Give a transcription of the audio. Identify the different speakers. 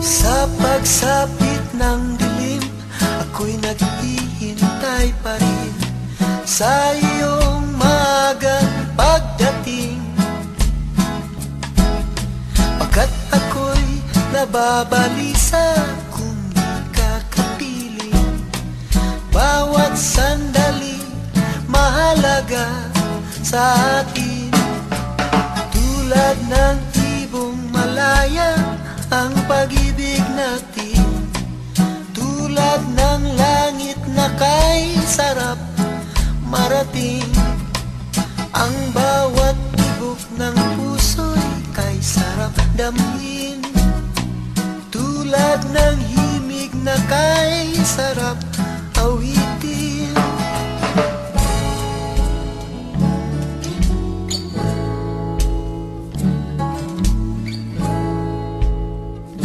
Speaker 1: Sa pagsapit ng dilim, ako'y naghihintay pa rin sa iyong maagang pagdating. Pagkat ako'y nababalisa kung di ka kapiling. Bawat sandali mahalaga sa akin. Tulad ng ibong malaya ang pag-ibig natin, tulad ng langit na kay sarap marating. Ang bawat tibok ng puso'y kay sarap damhin, tulad ng himig na kay sarap